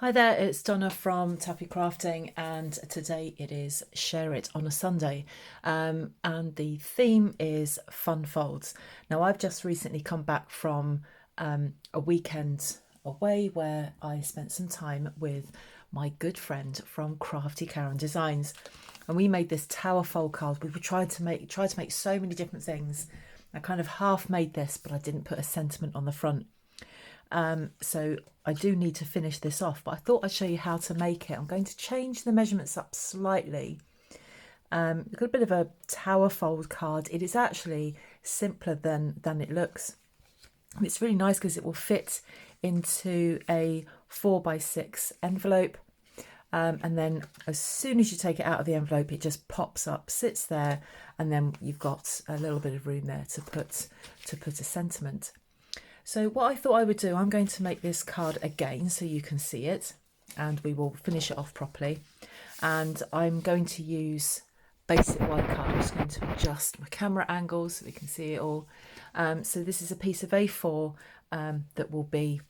Hi there, it's Donna from Tappy Crafting, and today it is Share It on a Sunday, and the theme is fun folds. Now, I've just recently come back from a weekend away where I spent some time with my good friend from Crafty Karen Designs, and we made this tower fold card. We were trying to make so many different things. I kind of half made this, but I didn't put a sentiment on the front. So I do need to finish this off, but I thought I'd show you how to make it. I'm going to change the measurements up slightly. We've got a bit of a tower fold card. It is actually simpler than it looks. It's really nice because it will fit into a 4x6 envelope. And then as soon as you take it out of the envelope, it just pops up, sits there, and then you've got a little bit of room there to put a sentiment. So what I thought I would do, I'm going to make this card again so you can see it, and we will finish it off properly. And I'm going to use basic white card. I'm just going to adjust my camera angle so we can see it all. So this is a piece of A4 that will be,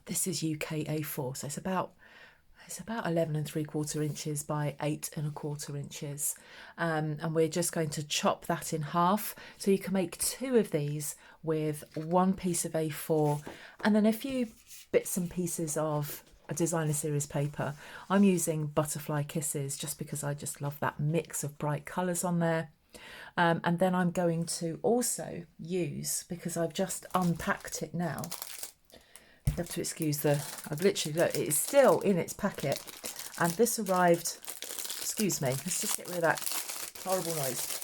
this is UK A4, so it's about 11 3/4 inches by 8 1/4 inches, and we're just going to chop that in half, so you can make two of these with one piece of A4 and then a few bits and pieces of a designer series paper. I'm using Butterfly Kisses just because I just love that mix of bright colours on there. And then I'm going to also use, because I've just unpacked it now, you have to excuse I've literally, look, it is still in its packet, and this arrived, excuse me, let's just get rid of that horrible noise.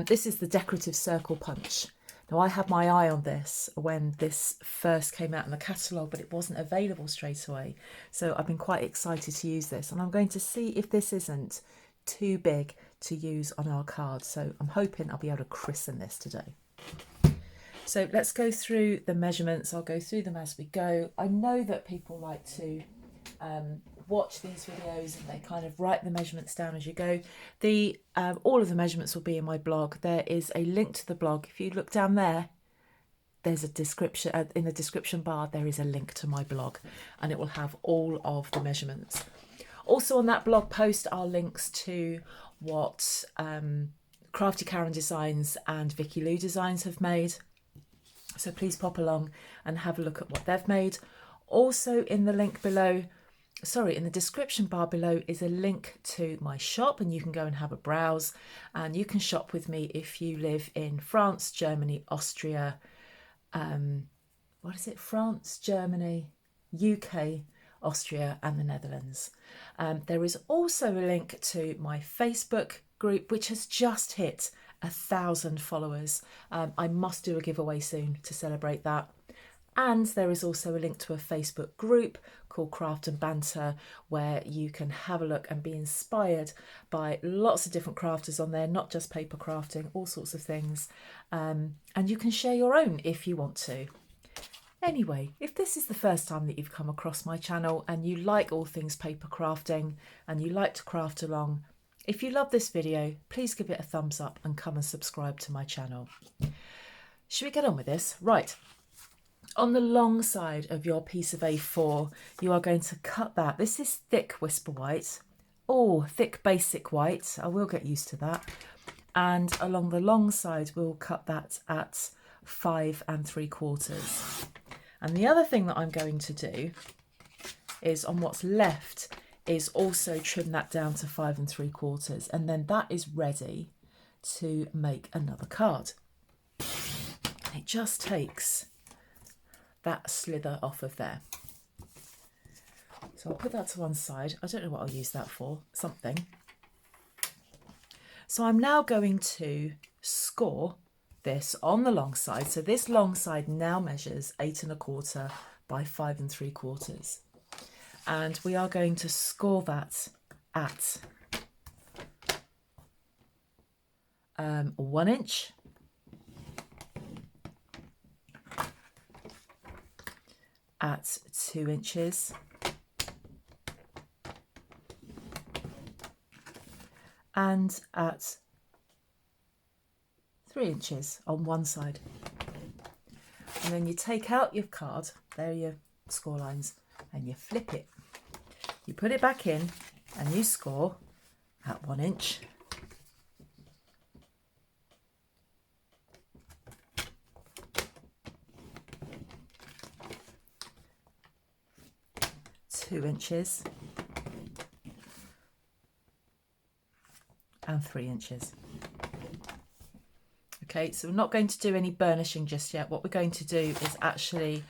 This is the Decorative Circle Punch. Now, I had my eye on this when this first came out in the catalogue, but it wasn't available straight away. So I've been quite excited to use this, and I'm going to see if this isn't too big to use on our card. So I'm hoping I'll be able to christen this today. So let's go through the measurements. I'll go through them as we go. I know that people like to watch these videos and they kind of write the measurements down as you go. All of the measurements will be in my blog. There is a link to the blog. If you look down there, there's a description, in the description bar there is a link to my blog, and it will have all of the measurements. Also on that blog post are links to what Crafty Karen Designs and Vicky Lou Designs have made. So please pop along and have a look at what they've made. Also in the link below, in the description bar below is a link to my shop, and you can go and have a browse, and you can shop with me if you live in France, Germany, Austria, France, Germany, UK, Austria and the Netherlands. There is also a link to my Facebook group, which has just hit 1,000 followers. I must do a giveaway soon to celebrate that. And there is also a link to a Facebook group called Craft and Banter, where you can have a look and be inspired by lots of different crafters on there, not just paper crafting, all sorts of things. And you can share your own if you want to. Anyway, if this is the first time that you've come across my channel and you like all things paper crafting and you like to craft along, if you love this video, please give it a thumbs up and come and subscribe to my channel. Should we get on with this? Right. On the long side of your piece of A4, you are going to cut that. This is thick Whisper White. Oh, thick basic white. I will get used to that. And along the long side, we'll cut that at 5 3/4. And the other thing that I'm going to do is on what's left is also trim that down to 5 3/4, and then that is ready to make another card. It just takes that slither off of there. So I'll put that to one side. I don't know what I'll use that for, something. So I'm now going to score this on the long side. So this long side now measures 8 1/4 by 5 3/4. And we are going to score that at 1 inch, at 2 inches, and at 3 inches on one side. And then you take out your card. There score lines, and you flip it. You put it back in and you score at 1 inch. Two inches and 3 inches. Okay, so we're not going to do any burnishing just yet. What we're going to do is actually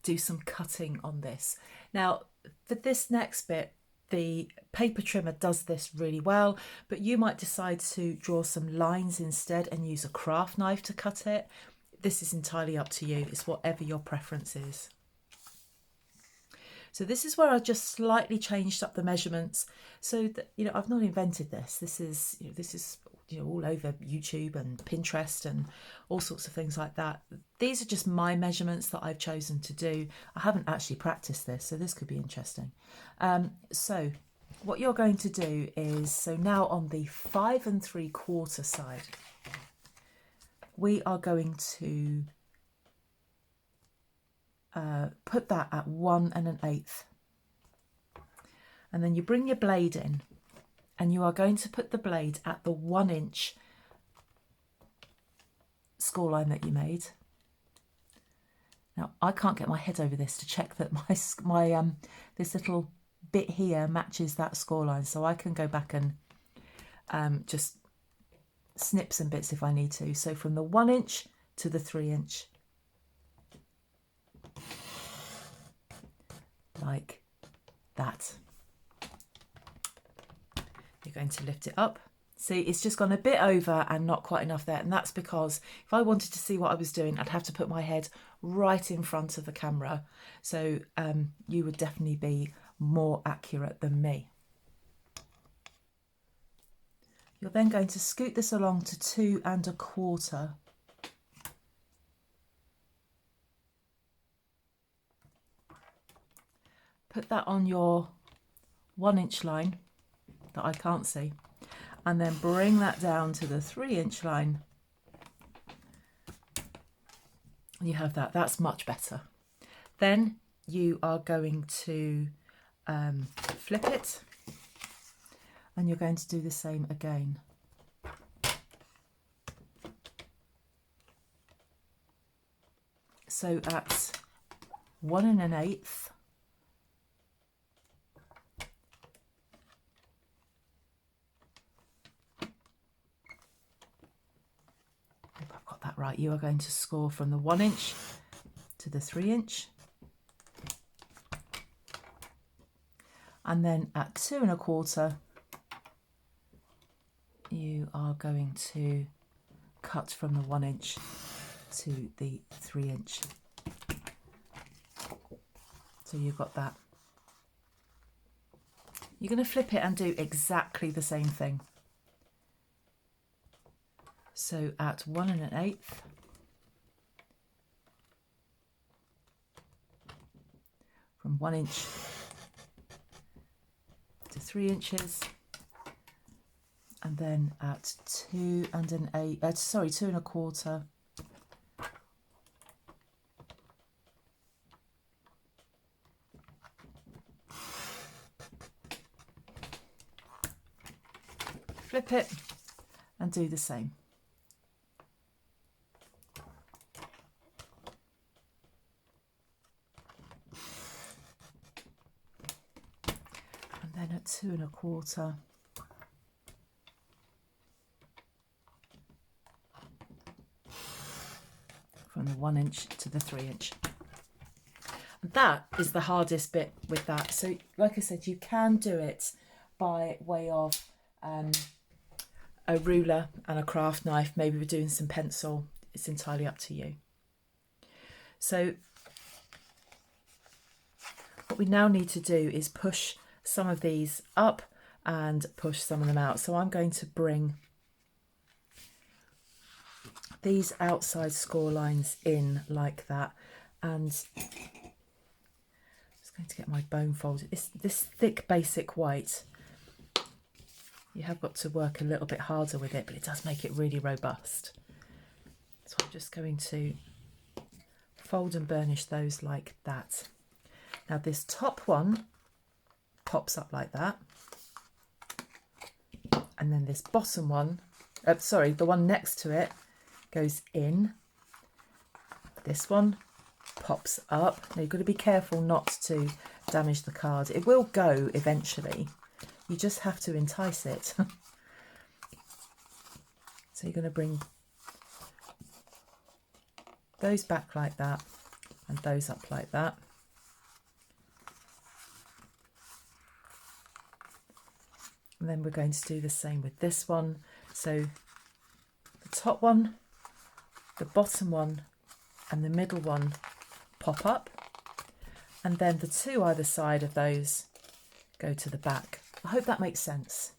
do some cutting on this. Now, for this next bit, the paper trimmer does this really well, but you might decide to draw some lines instead and use a craft knife to cut it. This is entirely up to you. It's whatever your preference is. So this is where I just slightly changed up the measurements so that, you know, I've not invented this. This is all over YouTube and Pinterest and all sorts of things like that. These are just my measurements that I've chosen to do. I haven't actually practiced this, so this could be interesting. So what you're going to do is, so now on the 5 3/4 side, we are going to put that at 1 1/8, and then you bring your blade in and you are going to put the blade at the 1 inch score line that you made. Now I can't get my head over this to check that my this little bit here matches that score line, so I can go back and just snip some bits if I need to. So from the 1 inch to the 3 inch. Like that. You're going to lift it up. See, it's just gone a bit over and not quite enough there, and that's because if I wanted to see what I was doing, I'd have to put my head right in front of the camera, so you would definitely be more accurate than me. You're then going to scoot this along to 2 1/4. Put that on your 1 inch line that I can't see, and then bring that down to the 3 inch line. You have that. That's much better. Then you are going to flip it, and you're going to do the same again. So at 1 1/8, that right, you are going to score from the 1 inch to the 3 inch, and then at 2 1/4 you are going to cut from the 1 inch to the 3 inch. So you've got that. You're going to flip it and do exactly the same thing. So at 1 1/8, from 1 inch to 3 inches, and then at 2 1/8, 2 1/4, flip it and do the same. Then at 2 1/4, from the 1 inch to the 3 inch. And that is the hardest bit with that. So like I said, you can do it by way of a ruler and a craft knife. Maybe we're doing some pencil. It's entirely up to you. So what we now need to do is push some of these up and push some of them out. So I'm going to bring these outside score lines in like that, and I'm just going to get my bone folded. This thick basic white, you have got to work a little bit harder with it, but it does make it really robust. So I'm just going to fold and burnish those like that. Now this top one pops up like that, and then this bottom one, sorry, the one next to it goes in. This one pops up. Now you've got to be careful not to damage the card. It will go eventually. You just have to entice it. So you're going to bring those back like that and those up like that. And then we're going to do the same with this one. So the top one, the bottom one and the middle one pop up, and then the two either side of those go to the back. I hope that makes sense.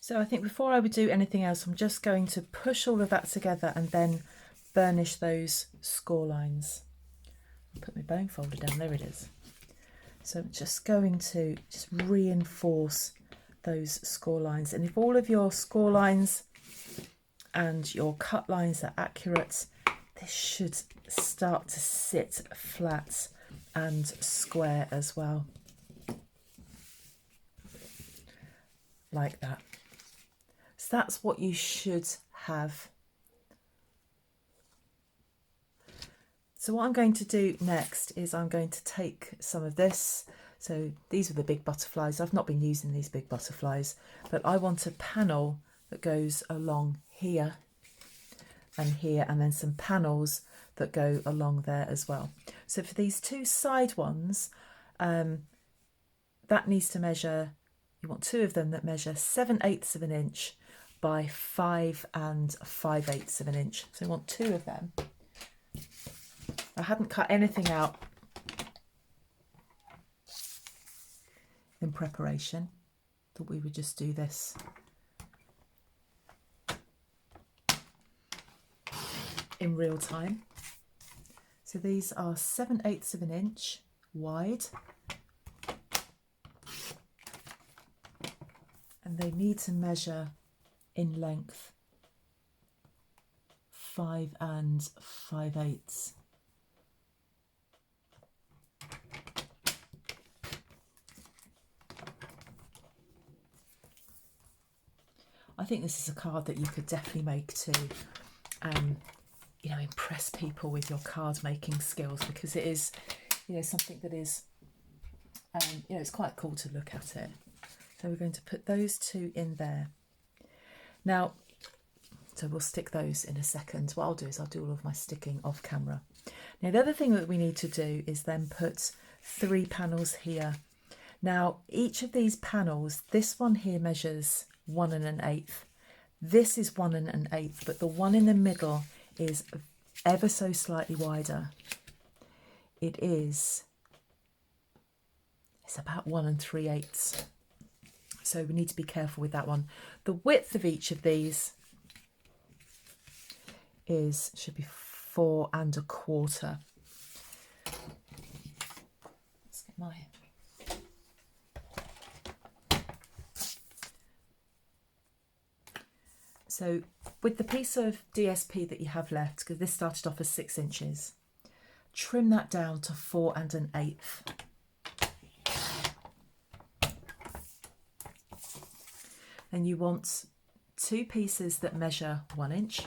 So I think before I would do anything else, I'm just going to push all of that together and then burnish those score lines. I'll put my bone folder down, there it is. So I'm just going to just reinforce those score lines. And if all of your score lines and your cut lines are accurate, this should start to sit flat and square as well. Like that. So that's what you should have. So what I'm going to do next is I'm going to take some of this. So these are the big butterflies. I've not been using these big butterflies, but I want a panel that goes along here, and then some panels that go along there as well. So for these two side ones, that needs to measure, you want two of them that measure 7/8 of an inch by 5 5/8 of an inch. So I want two of them. I hadn't cut anything out in preparation. Thought we would just do this in real time. So these are 7/8 of an inch wide, and they need to measure in length 5 5/8. I think this is a card that you could definitely make to, you know, impress people with your card making skills, because it is, you know, something that is, you know, it's quite cool to look at it. So we're going to put those two in there. Now, so we'll stick those in a second. What I'll do is I'll do all of my sticking off camera. Now, the other thing that we need to do is then put 3 panels here. Now, each of these panels, this one here measures 1 1/8. This is 1 1/8, but the one in the middle is ever so slightly wider. It's about 1 3/8. So we need to be careful with that one. The width of each of these should be 4 1/4. Let's get my So with the piece of DSP that you have left, because this started off as 6 inches, trim that down to 4 1/8. And you want 2 pieces that measure 1 inch.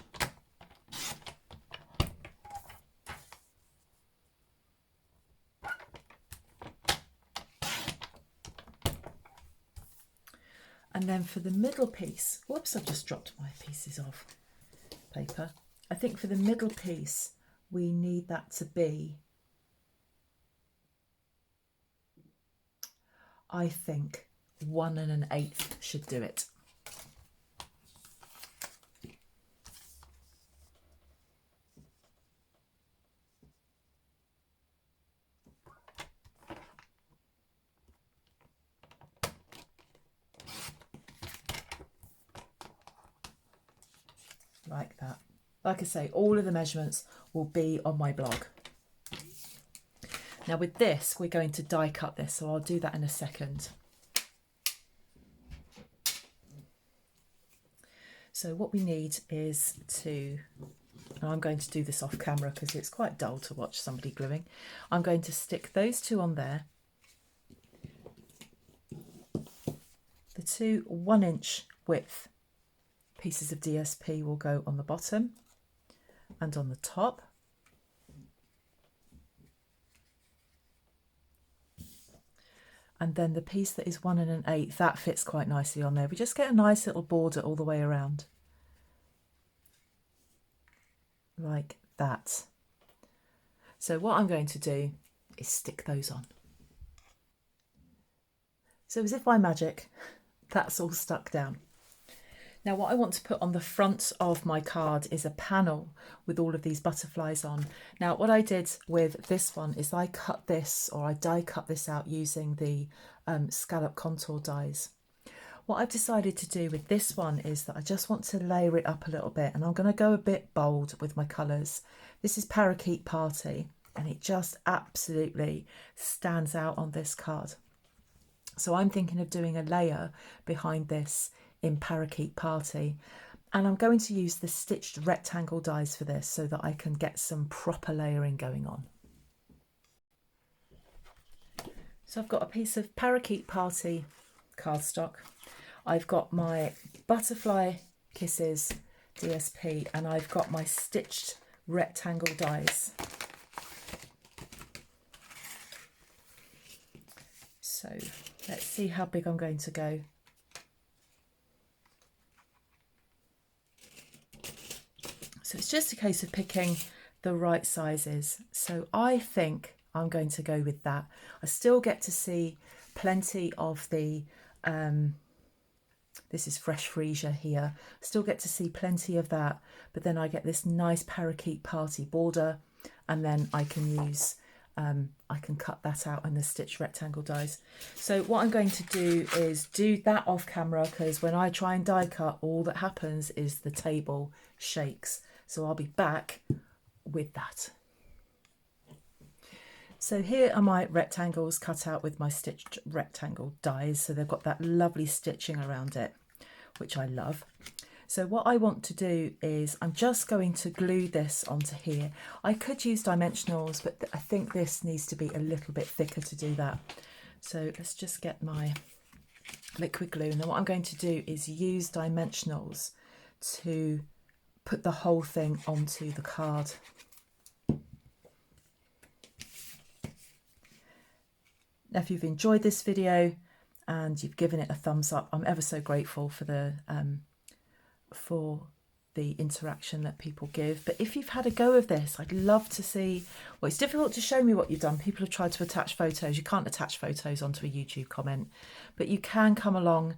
And then for the middle piece, whoops, I've just dropped my pieces of paper. I think for the middle piece, we need that to be, I think 1 1/8 should do it. Like that. like I say, all of the measurements will be on my blog. Now with this, we're going to die cut this, so I'll do that in a second. So what we need is to, and I'm going to do this off camera because it's quite dull to watch somebody gluing. I'm going to stick those two on there. The two 1-inch width pieces of DSP will go on the bottom and on the top. And then the piece that is 1 1/8, that fits quite nicely on there. We just get a nice little border all the way around. Like that. So what I'm going to do is stick those on. So as if by magic, that's all stuck down. Now what I want to put on the front of my card is a panel with all of these butterflies on. Now what I did with this one is I cut this, or I die cut this out using the scallop contour dies. What I've decided to do with this one is that I just want to layer it up a little bit, and I'm going to go a bit bold with my colours. This is Parakeet Party, and it just absolutely stands out on this card. So I'm thinking of doing a layer behind this in Parakeet Party, and I'm going to use the stitched rectangle dies for this so that I can get some proper layering going on. So I've got a piece of Parakeet Party cardstock. I've got my Butterfly Kisses DSP, and I've got my stitched rectangle dies. So let's see how big I'm going to go. So it's just a case of picking the right sizes. So I think I'm going to go with that. I still get to see plenty of the, this is Fresh Freesia here. Still get to see plenty of that, but then I get this nice Parakeet Party border, and then I can use, I can cut that out in the stitched rectangle dies. So what I'm going to do is do that off camera, because when I try and die cut, all that happens is the table shakes. So I'll be back with that. So here are my rectangles cut out with my stitched rectangle dies. So they've got that lovely stitching around it, which I love. So what I want to do is I'm just going to glue this onto here. I could use dimensionals, but I think this needs to be a little bit thicker to do that. So let's just get my liquid glue. And then what I'm going to do is use dimensionals to put the whole thing onto the card. Now, if you've enjoyed this video and you've given it a thumbs up, I'm ever so grateful for the interaction that people give. But if you've had a go of this, I'd love to see. Well, it's difficult to show me what you've done. People have tried to attach photos. You can't attach photos onto a YouTube comment, but you can come along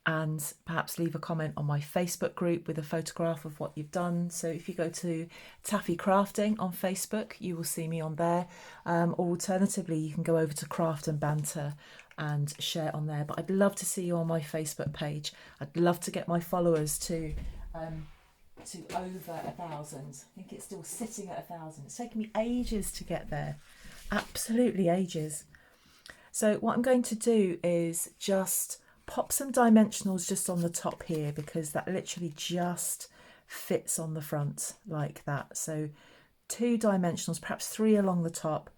and perhaps leave a comment on my Facebook group with a photograph of what you've done. So if you go to Taffy Crafting on Facebook, you will see me on there. Or alternatively, you can go over to Craft and Banter and share on there. But I'd love to see you on my Facebook page. I'd love to get my followers to over 1,000. I think it's still sitting at 1,000. It's taken me ages to get there, absolutely ages. So what I'm going to do is just pop some dimensionals just on the top here, because that literally just fits on the front like that. So 2 dimensionals, perhaps 3 along the top,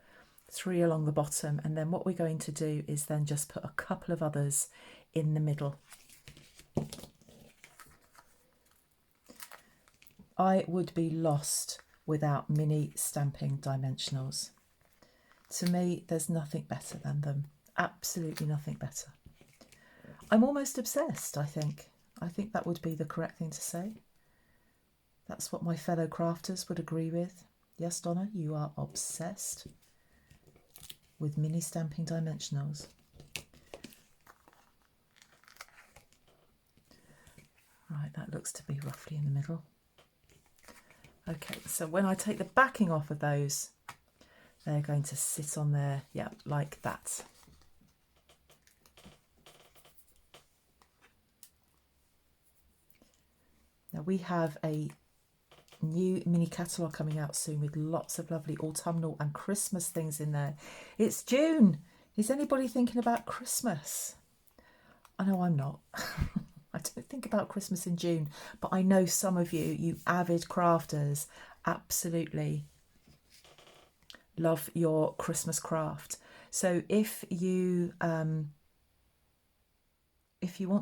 3 along the bottom, and then what we're going to do is then just put a couple of others in the middle. I would be lost without mini stamping dimensionals. To me, there's nothing better than them. Absolutely nothing better. I'm almost obsessed, I think. I think that would be the correct thing to say. That's what my fellow crafters would agree with. Yes, Donna, you are obsessed with mini stamping dimensionals. Right, that looks to be roughly in the middle. Okay, so when I take the backing off of those, they're going to sit on there, yeah, like that. Now we have a new mini catalogue coming out soon with lots of lovely autumnal and Christmas things in there. It's June. Is anybody thinking about Christmas? I know I'm not. I don't think about Christmas in June, but I know some of you, you avid crafters, absolutely love your Christmas craft. So if you want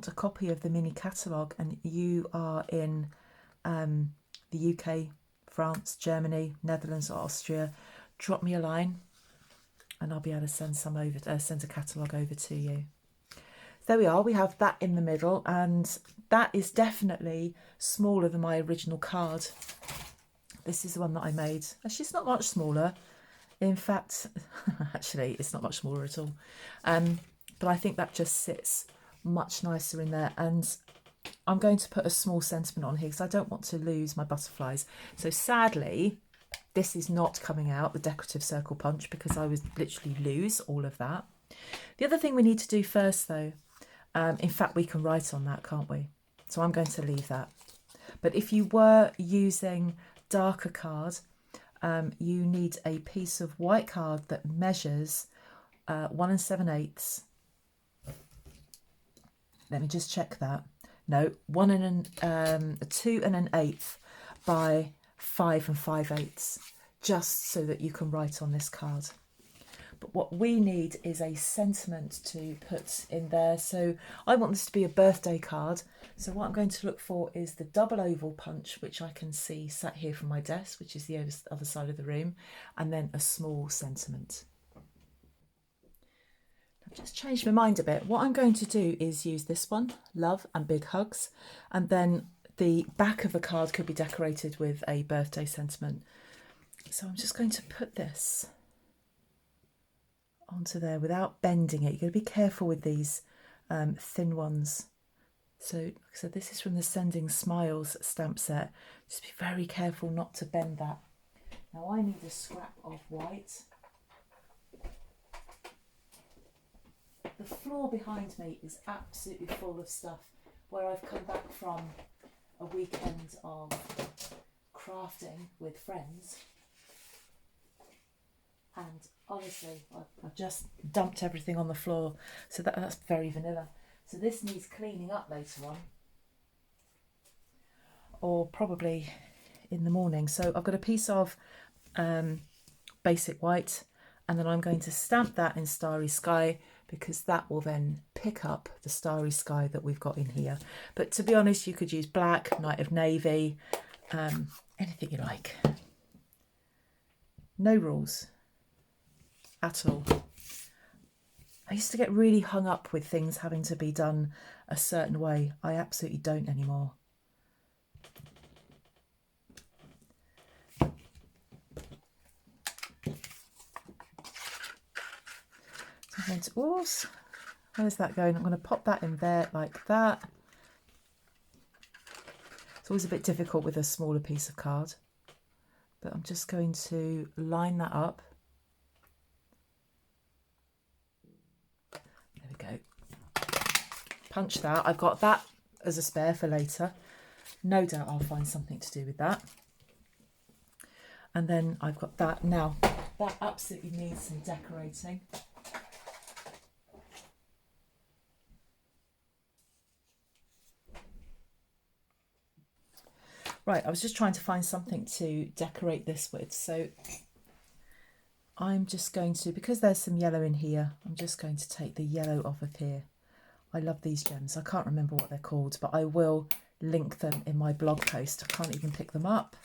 a copy of the mini catalogue and you are in the UK, France, Germany, Netherlands or Austria, drop me a line and I'll be able to send some over, send a catalogue over to you. There we are, we have that in the middle, and that is definitely smaller than my original card. This is the one that I made. Actually, it's not much smaller. In fact, actually, it's not much smaller at all. But I think that just sits much nicer in there. And I'm going to put a small sentiment on here because I don't want to lose my butterflies. So sadly, this is not coming out, the decorative circle punch, because I would literally lose all of that. The other thing we need to do first, though, in fact, we can write on that, can't we? So I'm going to leave that. But if you were using darker card, you need a piece of white card that measures 1 7/8. Let me just check that. No, 2 1/8 by 5 5/8, just so that you can write on this card. But what we need is a sentiment to put in there. So I want this to be a birthday card. So what I'm going to look for is the double oval punch, which I can see sat here from my desk, which is the other side of the room, and then a small sentiment. I've just changed my mind a bit. What I'm going to do is use this one, love and big hugs, and then the back of the card could be decorated with a birthday sentiment. So I'm just going to put this onto there without bending it. You've got to be careful with these thin ones. So, like I said, this is from the Sending Smiles stamp set. Just be very careful not to bend that. Now I need a scrap of white. The floor behind me is absolutely full of stuff where I've come back from a weekend of crafting with friends. And honestly, I've just dumped everything on the floor, so that's very vanilla. So this needs cleaning up later on, or probably in the morning. So I've got a piece of basic white, and then I'm going to stamp that in Starry Sky, because that will then pick up the Starry Sky that we've got in here. But to be honest, you could use black, Night of Navy, anything you like. No rules at all. I used to get really hung up with things having to be done a certain way. I absolutely don't anymore. So I'm going to, oops, where's that going? I'm going to pop that in there like that. It's always a bit difficult with a smaller piece of card, but I'm just going to line that up. Go. Punch that. I've got that as a spare for later. No doubt I'll find something to do with that. And then I've got that. Now, that absolutely needs some decorating. Right, I was just trying to find something to decorate this with. So I'm just going to, because there's some yellow in here, I'm just going to take the yellow off of here. I love these gems. I can't remember what they're called, but I will link them in my blog post. I can't even pick them up.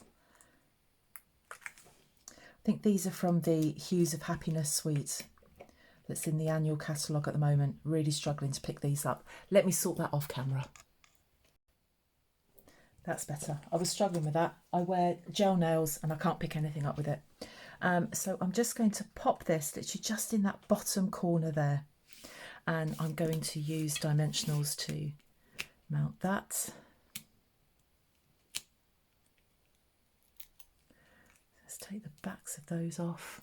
I think these are from the Hues of Happiness suite that's in the annual catalogue at the moment. Really struggling to pick these up. Let me sort that off camera. That's better. I was struggling with that. I wear gel nails and I can't pick anything up with it. So I'm just going to pop this literally just in that bottom corner there, and I'm going to use dimensionals to mount that. Let's take the backs of those off.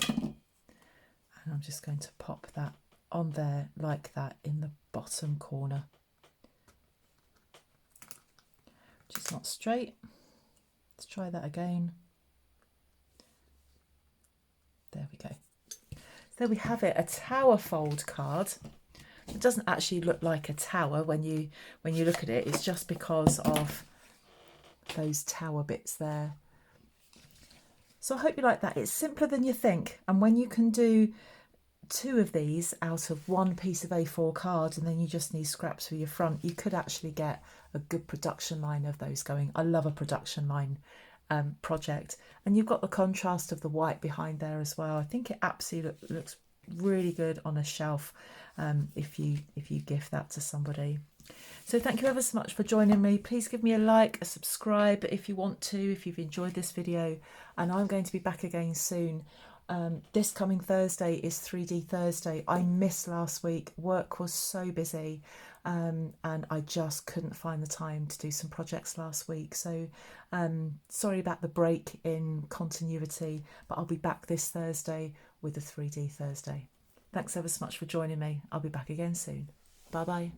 And I'm just going to pop that on there like that in the bottom corner. not straight. Let's try that again. There we go. There we have it, a tower fold card. It doesn't actually look like a tower when you look at it. It's just because of those tower bits there. So I hope you like that. It's simpler than you think. And when you can do 2 of these out of 1 piece of A4 card and then you just need scraps for your front, you could actually get a good production line of those going. I love a production line project. And you've got the contrast of the white behind there as well. I think it absolutely looks really good on a shelf if you gift that to somebody. So thank you ever so much for joining me. Please give me a like, a subscribe if you want to, if you've enjoyed this video. And I'm going to be back again soon. This coming Thursday is 3D Thursday. I missed last week. Work was so busy and I just couldn't find the time to do some projects last week. So sorry about the break in continuity, but I'll be back this Thursday with a 3D Thursday. Thanks ever so much for joining me. I'll be back again soon. Bye bye.